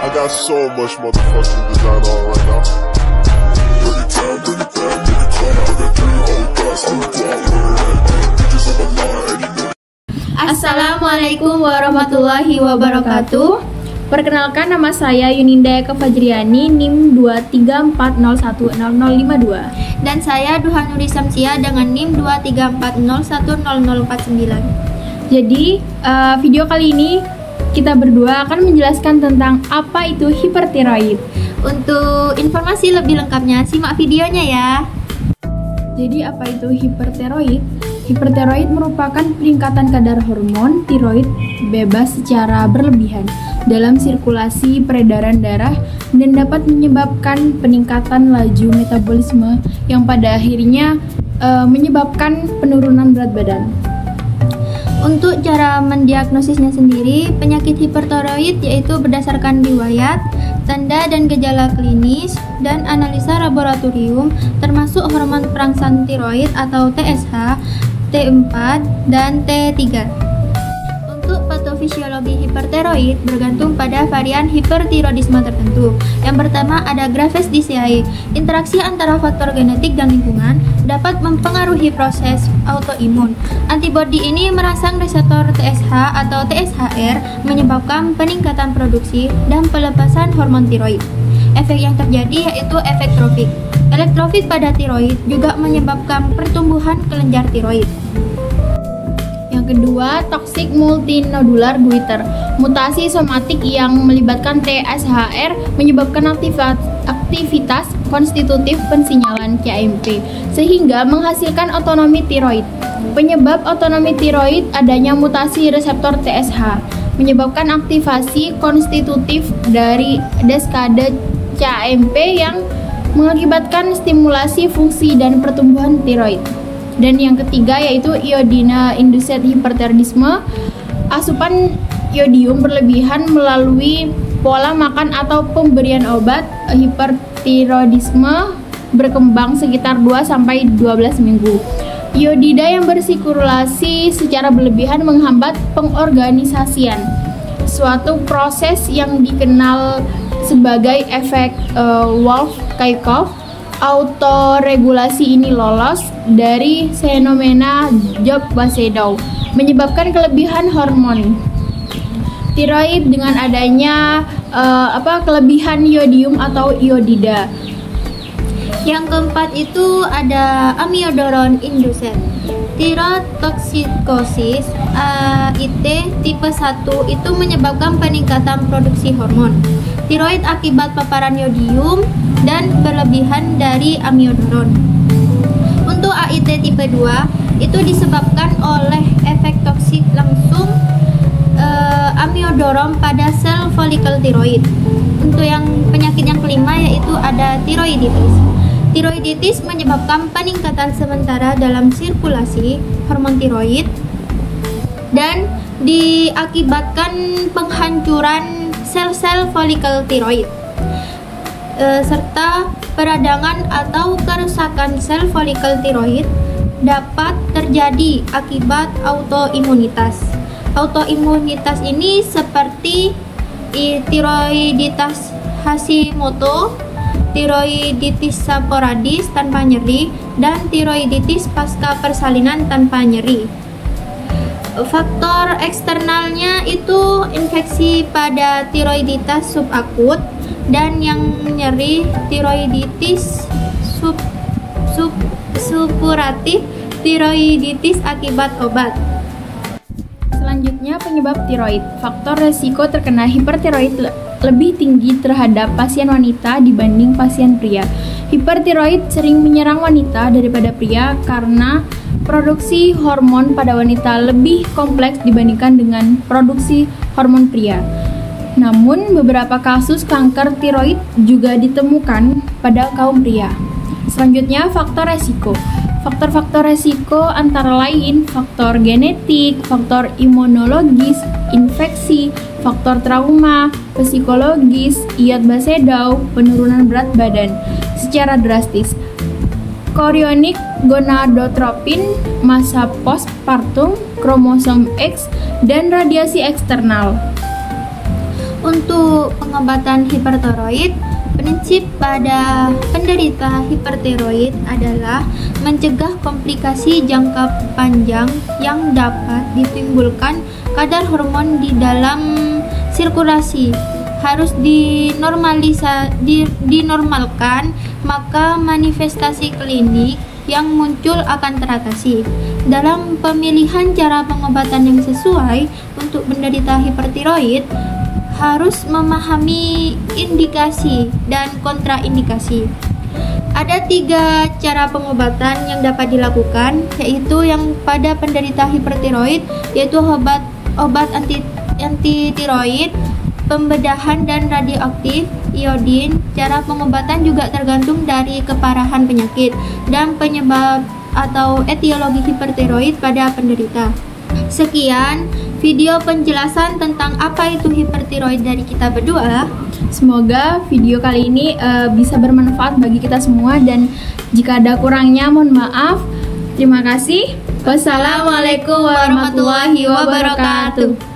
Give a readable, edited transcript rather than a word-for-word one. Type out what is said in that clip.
I got so much motherfucking design on right now. Bring it down, bring it down, bring it down. I got 3 old guys who walk with bitches on my line. Assalamualaikum warahmatullahi wabarakatuh. Perkenalkan, nama saya Yuninda Eka Fajriani, NIM 234010052. Dan saya Duha Nuri Samsia dengan NIM 234010049. Jadi, video kali ini kita berdua akan menjelaskan tentang apa itu hipertiroid. Untuk informasi lebih lengkapnya, simak videonya ya. Jadi, apa itu hipertiroid? Hipertiroid merupakan peningkatan kadar hormon tiroid bebas secara berlebihan dalam sirkulasi peredaran darah dan dapat menyebabkan peningkatan laju metabolisme yang pada akhirnya menyebabkan penurunan berat badan. Untuk cara mendiagnosisnya sendiri, penyakit hipertiroid yaitu berdasarkan riwayat, tanda dan gejala klinis, dan analisa laboratorium termasuk hormon perangsang tiroid atau TSH, T4, dan T3. Untuk patofisiologi hipertiroid bergantung pada varian hipertiroidisme tertentu. Yang pertama ada Graves disease. Interaksi antara faktor genetik dan lingkungan dapat mempengaruhi proses autoimun. Antibodi ini merangsang reseptor TSH atau TSHR, menyebabkan peningkatan produksi dan pelepasan hormon tiroid. Efek yang terjadi yaitu efek trofik. Elektrofit pada tiroid juga menyebabkan pertumbuhan kelenjar tiroid. Yang kedua, toxic multinodular goiter. Mutasi somatik yang melibatkan TSHR menyebabkan aktivitas konstitutif pensinyalan CAMP sehingga menghasilkan otonomi tiroid. Penyebab otonomi tiroid adanya mutasi reseptor TSH menyebabkan aktivasi konstitutif dari deskade CAMP yang mengakibatkan stimulasi fungsi dan pertumbuhan tiroid. Dan yang ketiga yaitu iodina-induced hipertiroidisme. Asupan iodium berlebihan melalui pola makan atau pemberian obat hipertiroidisme berkembang sekitar 2-12 minggu. Iodida yang bersirkulasi secara berlebihan menghambat pengorganisasian, suatu proses yang dikenal sebagai efek Wolff-Chaikoff. Autoregulasi ini lolos dari fenomena Job-Basedow, menyebabkan kelebihan hormon tiroid dengan adanya kelebihan iodium atau iodida. Yang keempat itu ada amiodarone induced tirotoksikosis AIT tipe 1 itu menyebabkan peningkatan produksi hormon tiroid akibat paparan iodium dan berlebihan dari amiodarone. Untuk AIT tipe 2 itu disebabkan oleh efek toksik langsung amiodarone pada sel folikel tiroid. Untuk yang penyakit yang kelima yaitu ada tiroiditis. Tiroiditis menyebabkan peningkatan sementara dalam sirkulasi hormon tiroid dan diakibatkan penghancuran sel-sel folikel tiroid serta peradangan atau kerusakan sel folikel tiroid dapat terjadi akibat autoimunitas. Autoimunitas ini seperti tiroiditas Hashimoto, tiroiditis sporadis tanpa nyeri, dan tiroiditis pasca persalinan tanpa nyeri. Faktor eksternalnya itu infeksi pada tiroiditas subakut dan yang nyeri tiroiditis supuratif, tiroiditis akibat obat. Selanjutnya, penyebab tiroid. Faktor resiko terkena hipertiroid lebih tinggi terhadap pasien wanita dibanding pasien pria. Hipertiroid sering menyerang wanita daripada pria karena produksi hormon pada wanita lebih kompleks dibandingkan dengan produksi hormon pria. Namun, beberapa kasus kanker tiroid juga ditemukan pada kaum pria. Selanjutnya, faktor resiko. Faktor-faktor resiko antara lain faktor genetik, faktor imunologis, infeksi, faktor trauma, psikologis, Iod-Basedow, penurunan berat badan secara drastis, chorionic gonadotropin, masa postpartum, kromosom X, dan radiasi eksternal. Untuk pengobatan hipertiroid, prinsip pada penderita hipertiroid adalah mencegah komplikasi jangka panjang yang dapat ditimbulkan kadar hormon di dalam sirkulasi. Harus dinormalkan, maka manifestasi klinik yang muncul akan teratasi. Dalam pemilihan cara pengobatan yang sesuai untuk penderita hipertiroid, harus memahami indikasi dan kontraindikasi. Ada 3 cara pengobatan yang dapat dilakukan, yaitu yang pada penderita hipertiroid, yaitu obat anti-tiroid, pembedahan dan radioaktif, iodin. Cara pengobatan juga tergantung dari keparahan penyakit dan penyebab atau etiologi hipertiroid pada penderita. Sekian video penjelasan tentang apa itu hipertiroid dari kita berdua. Semoga video kali ini bisa bermanfaat bagi kita semua, dan jika ada kurangnya mohon maaf. Terima kasih. Wassalamualaikum warahmatullahi wabarakatuh.